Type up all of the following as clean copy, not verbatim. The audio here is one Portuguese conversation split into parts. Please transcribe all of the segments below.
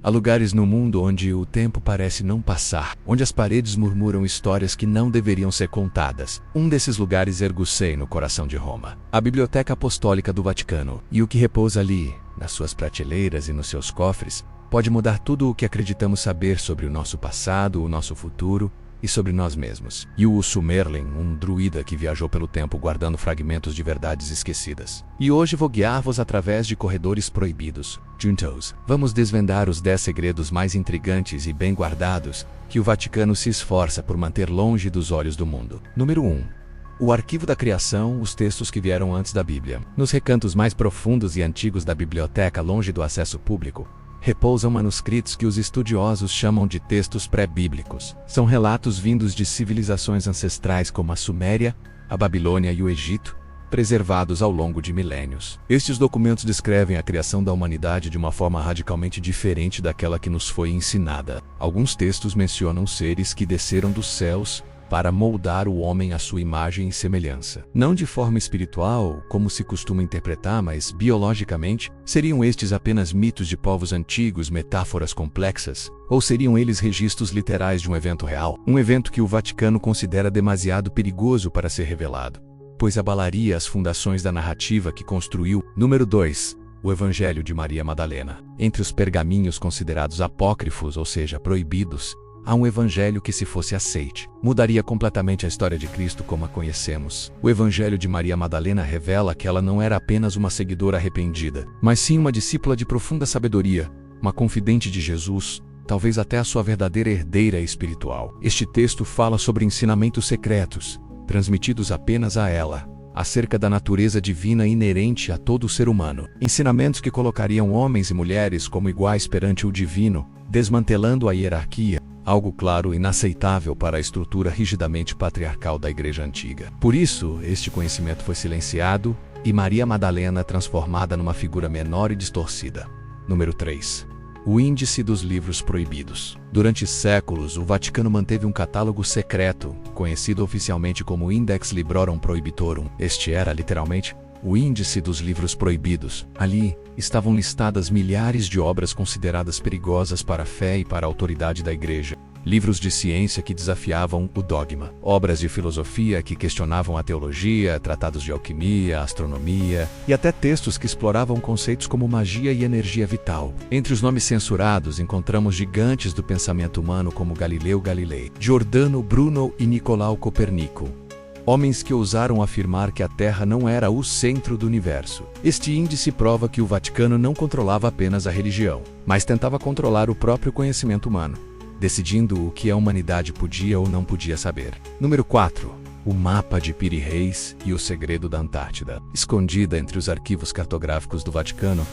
Há lugares no mundo onde o tempo parece não passar, onde as paredes murmuram histórias que não deveriam ser contadas. Um desses lugares erguei no coração de Roma, a Biblioteca Apostólica do Vaticano. E o que repousa ali, nas suas prateleiras e nos seus cofres, pode mudar tudo o que acreditamos saber sobre o nosso passado, o nosso futuro e sobre nós mesmos. E o Urso Merlin, um druida que viajou pelo tempo guardando fragmentos de verdades esquecidas. E hoje vou guiar-vos através de corredores proibidos. Juntos, vamos desvendar os 10 segredos mais intrigantes e bem guardados que o Vaticano se esforça por manter longe dos olhos do mundo. Número 1. O arquivo da criação, os textos que vieram antes da Bíblia. Nos recantos mais profundos e antigos da biblioteca, longe do acesso público, repousam manuscritos que os estudiosos chamam de textos pré-bíblicos. São relatos vindos de civilizações ancestrais como a Suméria, a Babilônia e o Egito, preservados ao longo de milênios. Estes documentos descrevem a criação da humanidade de uma forma radicalmente diferente daquela que nos foi ensinada. Alguns textos mencionam seres que desceram dos céus para moldar o homem à sua imagem e semelhança. Não de forma espiritual, como se costuma interpretar, mas biologicamente, seriam estes apenas mitos de povos antigos, metáforas complexas? Ou seriam eles registros literais de um evento real? Um evento que o Vaticano considera demasiado perigoso para ser revelado, pois abalaria as fundações da narrativa que construiu. Número 2. O Evangelho de Maria Madalena. Entre os pergaminhos considerados apócrifos, ou seja, proibidos, há um evangelho que, se fosse aceite, mudaria completamente a história de Cristo como a conhecemos. O Evangelho de Maria Madalena revela que ela não era apenas uma seguidora arrependida, mas sim uma discípula de profunda sabedoria, uma confidente de Jesus, talvez até a sua verdadeira herdeira espiritual. Este texto fala sobre ensinamentos secretos, transmitidos apenas a ela, acerca da natureza divina inerente a todo ser humano. Ensinamentos que colocariam homens e mulheres como iguais perante o divino, desmantelando a hierarquia, algo claro e inaceitável para a estrutura rigidamente patriarcal da Igreja Antiga. Por isso, este conhecimento foi silenciado e Maria Madalena transformada numa figura menor e distorcida. Número 3. O Índice dos Livros Proibidos. Durante séculos, o Vaticano manteve um catálogo secreto, conhecido oficialmente como Index Librorum Prohibitorum. Este era, literalmente, o Índice dos Livros Proibidos. Ali estavam listadas milhares de obras consideradas perigosas para a fé e para a autoridade da Igreja. Livros de ciência que desafiavam o dogma, obras de filosofia que questionavam a teologia, tratados de alquimia, astronomia e até textos que exploravam conceitos como magia e energia vital. Entre os nomes censurados encontramos gigantes do pensamento humano como Galileu Galilei, Giordano Bruno e Nicolau Copérnico. Homens que ousaram afirmar que a Terra não era o centro do universo. Este índice prova que o Vaticano não controlava apenas a religião, mas tentava controlar o próprio conhecimento humano, decidindo o que a humanidade podia ou não podia saber. Número 4. O Mapa de Piri Reis e o Segredo da Antártida. Escondida entre os arquivos cartográficos do Vaticano,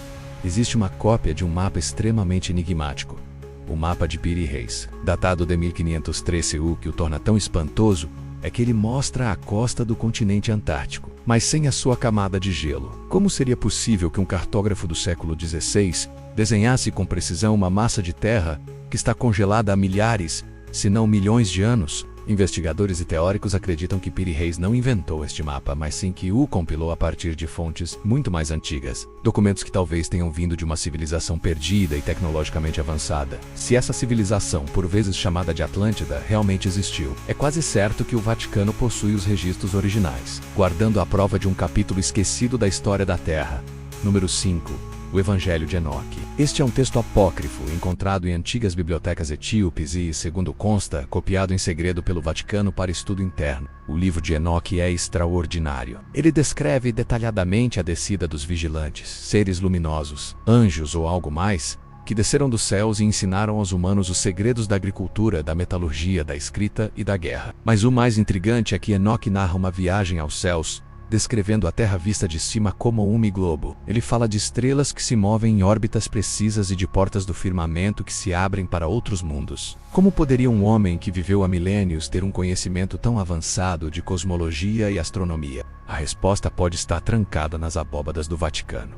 existe uma cópia de um mapa extremamente enigmático. O Mapa de Piri Reis, datado de 1503 CU, que o torna tão espantoso é que ele mostra a costa do continente antártico, mas sem a sua camada de gelo. Como seria possível que um cartógrafo do século XVI desenhasse com precisão uma massa de terra que está congelada há milhares, se não milhões de anos? Investigadores e teóricos acreditam que Piri Reis não inventou este mapa, mas sim que o compilou a partir de fontes muito mais antigas, documentos que talvez tenham vindo de uma civilização perdida e tecnologicamente avançada. Se essa civilização, por vezes chamada de Atlântida, realmente existiu, é quase certo que o Vaticano possui os registros originais, guardando a prova de um capítulo esquecido da história da Terra. Número 5. O Evangelho de Enoque. Este é um texto apócrifo, encontrado em antigas bibliotecas etíopes e, segundo consta, copiado em segredo pelo Vaticano para estudo interno. O livro de Enoque é extraordinário. Ele descreve detalhadamente a descida dos vigilantes, seres luminosos, anjos ou algo mais, que desceram dos céus e ensinaram aos humanos os segredos da agricultura, da metalurgia, da escrita e da guerra. Mas o mais intrigante é que Enoque narra uma viagem aos céus, descrevendo a Terra vista de cima como um globo. Ele fala de estrelas que se movem em órbitas precisas e de portas do firmamento que se abrem para outros mundos. Como poderia um homem que viveu há milênios ter um conhecimento tão avançado de cosmologia e astronomia? A resposta pode estar trancada nas abóbadas do Vaticano.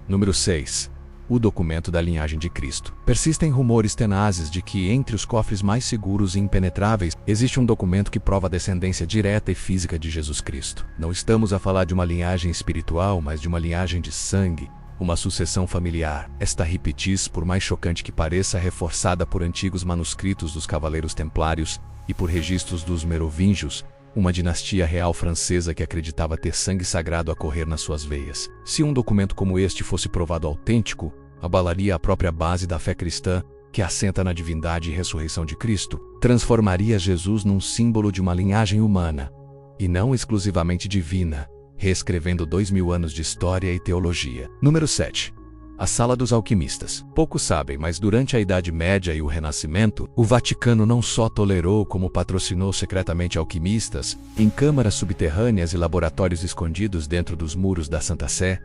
Número 6. O documento da linhagem de Cristo. Persistem rumores tenazes de que, entre os cofres mais seguros e impenetráveis, existe um documento que prova a descendência direta e física de Jesus Cristo. Não estamos a falar de uma linhagem espiritual, mas de uma linhagem de sangue, uma sucessão familiar. Esta ripitis, por mais chocante que pareça, é reforçada por antigos manuscritos dos Cavaleiros Templários e por registros dos Merovingios, uma dinastia real francesa que acreditava ter sangue sagrado a correr nas suas veias. Se um documento como este fosse provado autêntico, abalaria a própria base da fé cristã, que assenta na divindade e ressurreição de Cristo, transformaria Jesus num símbolo de uma linhagem humana, e não exclusivamente divina, reescrevendo 2000 anos de história e teologia. Número 7. A Sala dos Alquimistas. Poucos sabem, mas durante a Idade Média e o Renascimento, o Vaticano não só tolerou como patrocinou secretamente alquimistas em câmaras subterrâneas e laboratórios escondidos dentro dos muros da Santa Sé.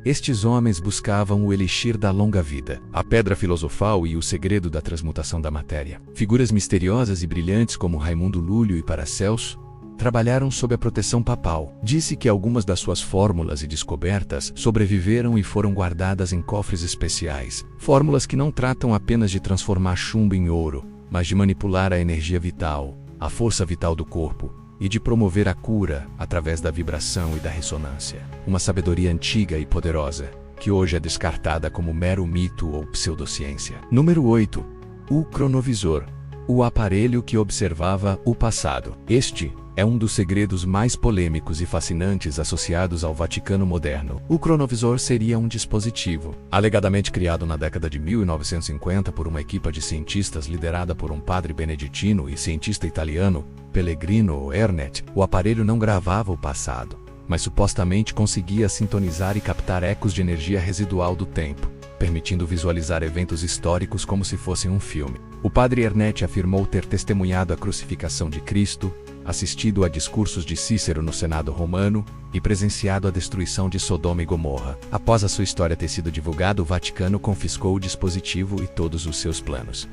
Estes homens buscavam o elixir da longa vida, a pedra filosofal e o segredo da transmutação da matéria. Figuras misteriosas e brilhantes como Raimundo Lúlio e Paracelso trabalharam sob a proteção papal. Disse que algumas das suas fórmulas e descobertas sobreviveram e foram guardadas em cofres especiais. Fórmulas que não tratam apenas de transformar chumbo em ouro, mas de manipular a energia vital, a força vital do corpo, e de promover a cura através da vibração e da ressonância. Uma sabedoria antiga e poderosa, que hoje é descartada como mero mito ou pseudociência. Número 8. O cronovisor. O aparelho que observava o passado. Este é um dos segredos mais polêmicos e fascinantes associados ao Vaticano moderno. O cronovisor seria um dispositivo, alegadamente criado na década de 1950 por uma equipe de cientistas liderada por um padre beneditino e cientista italiano, Pellegrino Ernet. O aparelho não gravava o passado, mas supostamente conseguia sintonizar e captar ecos de energia residual do tempo, permitindo visualizar eventos históricos como se fossem um filme. O padre Ernet afirmou ter testemunhado a crucificação de Cristo, assistido a discursos de Cícero no Senado romano e presenciado a destruição de Sodoma e Gomorra. Após a sua história ter sido divulgada, o Vaticano confiscou o dispositivo e todos os seus planos.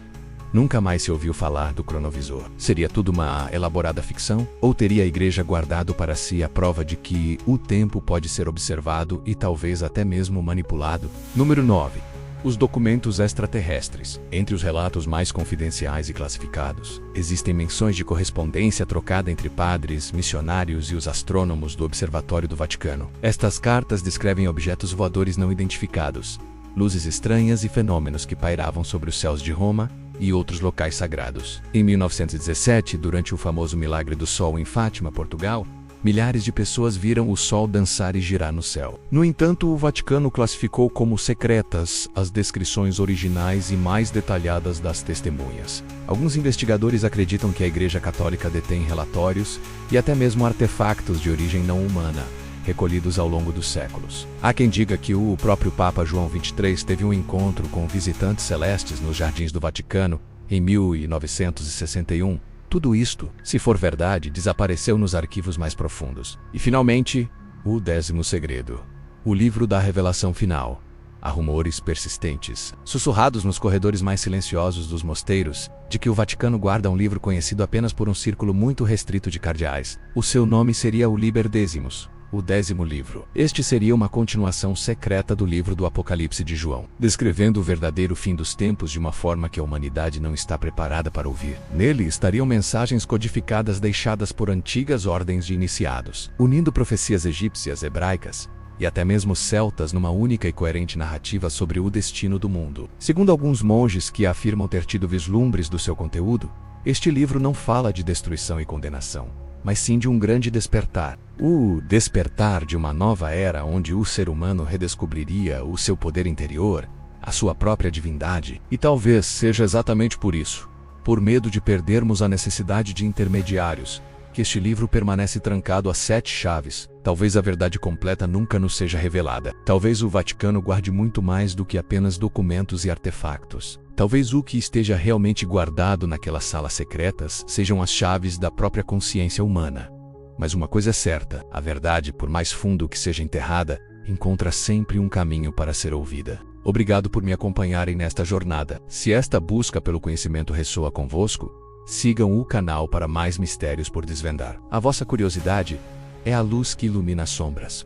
Nunca mais se ouviu falar do cronovisor. Seria tudo uma elaborada ficção? Ou teria a Igreja guardado para si a prova de que o tempo pode ser observado e talvez até mesmo manipulado? Número 9. Os documentos extraterrestres. Entre os relatos mais confidenciais e classificados, existem menções de correspondência trocada entre padres, missionários e os astrônomos do Observatório do Vaticano. Estas cartas descrevem objetos voadores não identificados, luzes estranhas e fenômenos que pairavam sobre os céus de Roma e outros locais sagrados. Em 1917, durante o famoso Milagre do Sol em Fátima, Portugal, milhares de pessoas viram o Sol dançar e girar no céu. No entanto, o Vaticano classificou como secretas as descrições originais e mais detalhadas das testemunhas. Alguns investigadores acreditam que a Igreja Católica detém relatórios e até mesmo artefactos de origem não humana, recolhidos ao longo dos séculos. Há quem diga que o próprio Papa João XXIII teve um encontro com visitantes celestes nos jardins do Vaticano em 1961. Tudo isto, se for verdade, desapareceu nos arquivos mais profundos. E finalmente, o 10º segredo. O livro da revelação final. Há rumores persistentes, sussurrados nos corredores mais silenciosos dos mosteiros, de que o Vaticano guarda um livro conhecido apenas por um círculo muito restrito de cardeais. O seu nome seria o Liber Decimus, o 10º livro. Este seria uma continuação secreta do livro do Apocalipse de João, descrevendo o verdadeiro fim dos tempos de uma forma que a humanidade não está preparada para ouvir. Nele estariam mensagens codificadas deixadas por antigas ordens de iniciados, unindo profecias egípcias, hebraicas e até mesmo celtas numa única e coerente narrativa sobre o destino do mundo. Segundo alguns monges que afirmam ter tido vislumbres do seu conteúdo, este livro não fala de destruição e condenação, mas sim de um grande despertar. O despertar de uma nova era onde o ser humano redescobriria o seu poder interior, a sua própria divindade. E talvez seja exatamente por isso, por medo de perdermos a necessidade de intermediários, que este livro permanece trancado a 7 chaves. Talvez a verdade completa nunca nos seja revelada. Talvez o Vaticano guarde muito mais do que apenas documentos e artefactos. Talvez o que esteja realmente guardado naquelas salas secretas sejam as chaves da própria consciência humana. Mas uma coisa é certa, a verdade, por mais fundo que seja enterrada, encontra sempre um caminho para ser ouvida. Obrigado por me acompanharem nesta jornada. Se esta busca pelo conhecimento ressoa convosco, sigam o canal para mais mistérios por desvendar. A vossa curiosidade é a luz que ilumina as sombras.